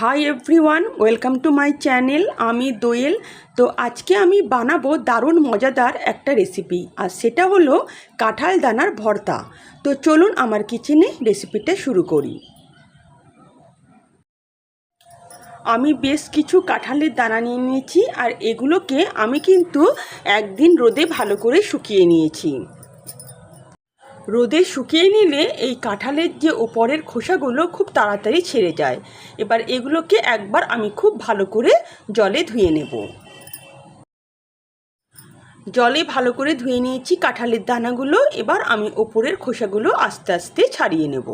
Hi everyone, welcome to my channel. আমি দোয়েল। তো আজকে আমি বানাবো দারুণ মজাদার একটা রেসিপি, আর সেটা হলো কাঁঠাল দানার ভর্তা। তো চলুন আমার কিচেনে রেসিপিটা শুরু করি। আমি বেশ কিছু কাঁঠালের দানা নিয়ে নিয়েছি, আর এগুলোকে আমি কিন্তু একদিন রোদে ভালো করে শুকিয়ে নিয়েছি। রোদে শুকিয়ে নিলে এই কাঁঠালের যে ওপরের খোসাগুলো খুব তাড়াতাড়ি ছেড়ে যায়। এবার এগুলোকে একবার আমি খুব ভালো করে জলে ধুয়ে নেব। জলে ভালো করে ধুয়ে নিয়েছি কাঁঠালের দানাগুলো। এবার আমি ওপরের খোসাগুলো আস্তে আস্তে ছাড়িয়ে নেব।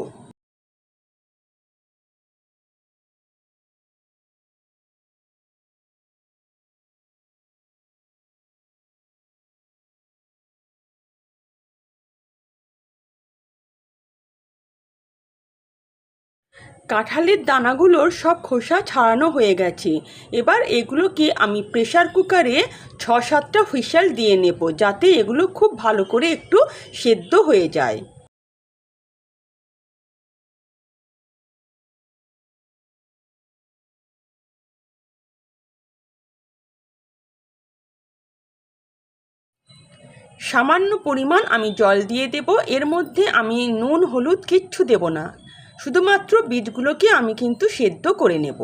কাঁঠালের দানাগুলোর সব খোসা ছাড়ানো হয়ে গেছে। এবার এগুলোকে আমি প্রেসার কুকারে 6-7টা হুইসেল দিয়ে নেব, যাতে এগুলো খুব ভালো করে একটু সেদ্ধ হয়ে যায়। সামান্য পরিমাণ আমি জল দিয়ে দেব। এর মধ্যে আমি নুন হলুদ কিচ্ছু দেব না, শুধুমাত্র বীজগুলোকে আমি কিন্তু সেদ্ধ করে নেব।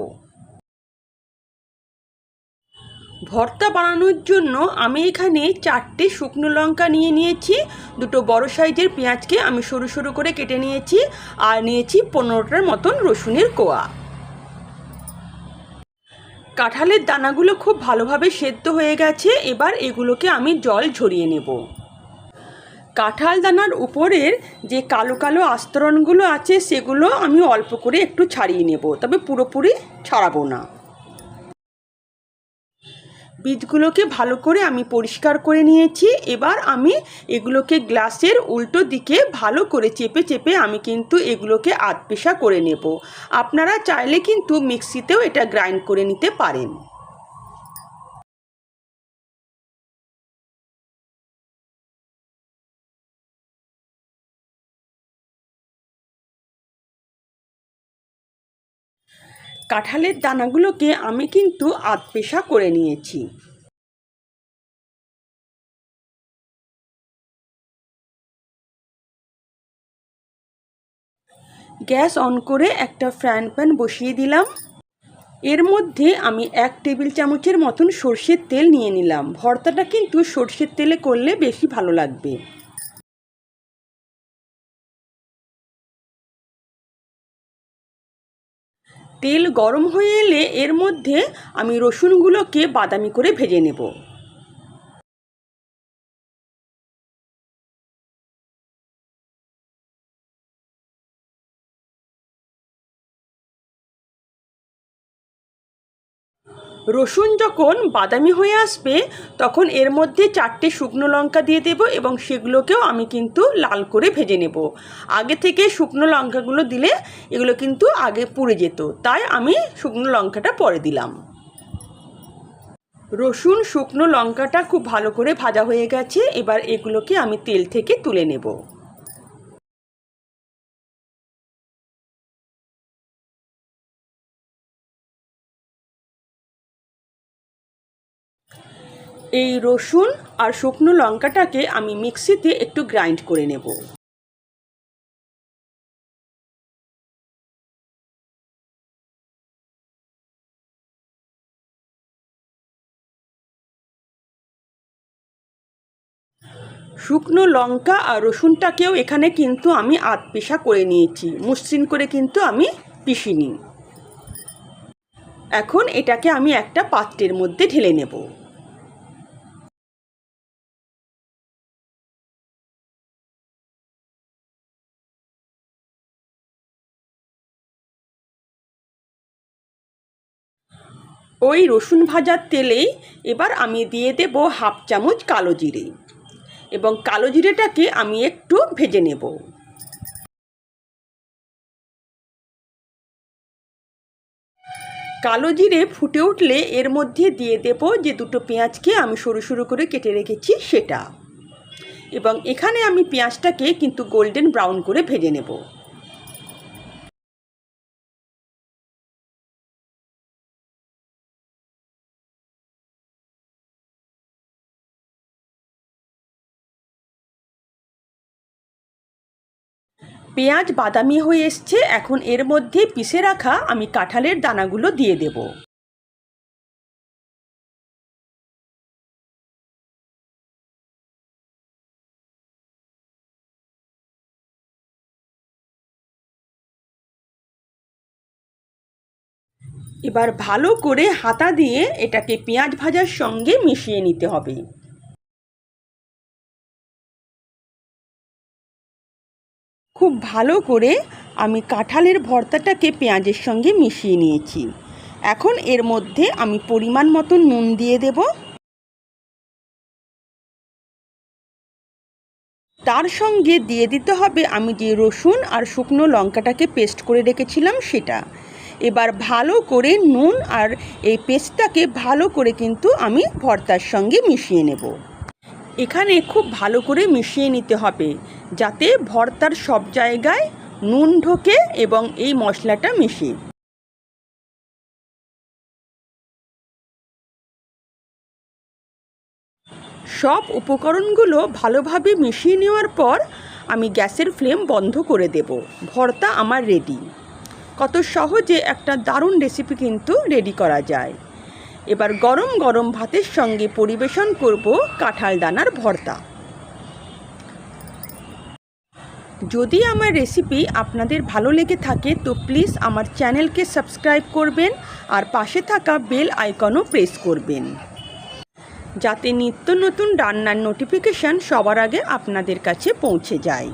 ভর্তা বানানোর জন্য আমি এখানে 4টে শুকনো লঙ্কা নিয়ে নিয়েছি। 2টো বড় সাইজের পেঁয়াজকে আমি সরু সরু করে কেটে নিয়েছি, আর নিয়েছি 15টার মতন রসুনের কোয়া। কাঁঠালের দানাগুলো খুব ভালোভাবে সেদ্ধ হয়ে গেছে। এবার এগুলোকে আমি জল ঝরিয়ে নেব। কাঁঠাল দানার উপরের যে কালো কালো আস্তরণগুলো আছে সেগুলো আমি অল্প করে একটু ছাড়িয়ে নেব, তবে পুরোপুরি ছাড়াবো না। বীজগুলোকে ভালো করে আমি পরিষ্কার করে নিয়েছি। এবার আমি এগুলোকে গ্লাসের উল্টো দিকে ভালো করে চেপে চেপে আমি কিন্তু এগুলোকে আধপেশা করে নেব। আপনারা চাইলে কিন্তু মিক্সিতেও এটা গ্রাইন্ড করে নিতে পারেন। কাঁঠালের দানাগুলোকে আমি কিন্তু আধপেশা করে নিয়েছি। গ্যাস অন করে একটা ফ্রাইং প্যান বসিয়ে দিলাম। এর মধ্যে আমি 1 টেবিল চামচের মতন সর্ষের তেল নিয়ে নিলাম। ভর্তাটা কিন্তু সর্ষের তেলে করলে বেশি ভালো লাগবে। তেল গরম হয়ে এলে এর মধ্যে আমি রসুনগুলোকে বাদামি করে ভেজে নেব। রসুন যখন বাদামি হয়ে আসবে তখন এর মধ্যে 4টে শুকনো লঙ্কা দিয়ে দেব, এবং সেগুলোকেও আমি কিন্তু লাল করে ভেজে নেব। আগে থেকে শুকনো লঙ্কাগুলো দিলে এগুলো কিন্তু আগে পুড়ে যেত, তাই আমি শুকনো লঙ্কাটা পরে দিলাম। রসুন শুকনো লঙ্কাটা খুব ভালো করে ভাজা হয়ে গেছে। এবার এগুলোকে আমি তেল থেকে তুলে নেব। এই রসুন আর শুকনো লঙ্কাটাকে আমি মিক্সিতে একটু গ্রাইন্ড করে নেব। শুকনো লঙ্কা আর রসুনটাকেও এখানে কিন্তু আমি আধপেশা করে নিয়েছি, মসৃণ করে কিন্তু আমি পিষিনি। এখন এটাকে আমি একটা পাত্রের মধ্যে ঢেলে নেব। ওই রসুন ভাজার তেলেই এবার আমি দিয়ে দেব 1/2 চামচ কালো জিরে, এবং কালো জিরেটাকে আমি একটু ভেজে নেব। কালো জিরে ফুটে উঠলে এর মধ্যে দিয়ে দেব যে 2টো পেঁয়াজকে আমি সরু সরু করে কেটে রেখেছি সেটা, এবং এখানে আমি পেঁয়াজটাকে কিন্তু গোল্ডেন ব্রাউন করে ভেজে নেব। পেঁয়াজ বাদামি হয়ে এসছে। এখন এর মধ্যে পিষে রাখা আমি কাঁঠালের দানাগুলো দিয়ে দেব। এবার ভালো করে হাতা দিয়ে এটাকে পেঁয়াজ ভাজার সঙ্গে মিশিয়ে নিতে হবে। খুব ভালো করে আমি কাঁঠালের ভর্তাটাকে পেঁয়াজের সঙ্গে মিশিয়ে নিয়েছি। এখন এর মধ্যে আমি পরিমাণ মতো নুন দিয়ে দেব। তার সঙ্গে দিয়ে দিতে হবে আমি যে রসুন আর শুকনো লঙ্কাটাকে পেস্ট করে রেখেছিলাম সেটা। এবার ভালো করে নুন আর এই পেস্টটাকে ভালো করে কিন্তু আমি ভর্তার সঙ্গে মিশিয়ে নেব। এখানে খুব ভালো করে মিশিয়ে নিতে হবে যাতে ভর্তার সব জায়গায় নুন ঢোকে এবং এই মশলাটা মিশে। সব উপকরণগুলো ভালোভাবে মিশিয়ে নেওয়ার পর আমি গ্যাসের ফ্লেম বন্ধ করে দেব। ভর্তা আমার রেডি। কত সহজে একটা দারুণ রেসিপি কিন্তু রেডি করা যায়। এবার গরম গরম ভাতের সঙ্গে পরিবেশন করব কাঁঠাল দানার ভর্তা। যদি আমার রেসিপি আপনাদের ভালো লেগে থাকে তো প্লিজ আমার চ্যানেলকে সাবস্ক্রাইব করবেন আর পাশে থাকা বেল আইকনও প্রেস করবেন যাতে নিত্য নতুন রান্নার নোটিফিকেশান সবার আগে আপনাদের কাছে পৌঁছে যায়।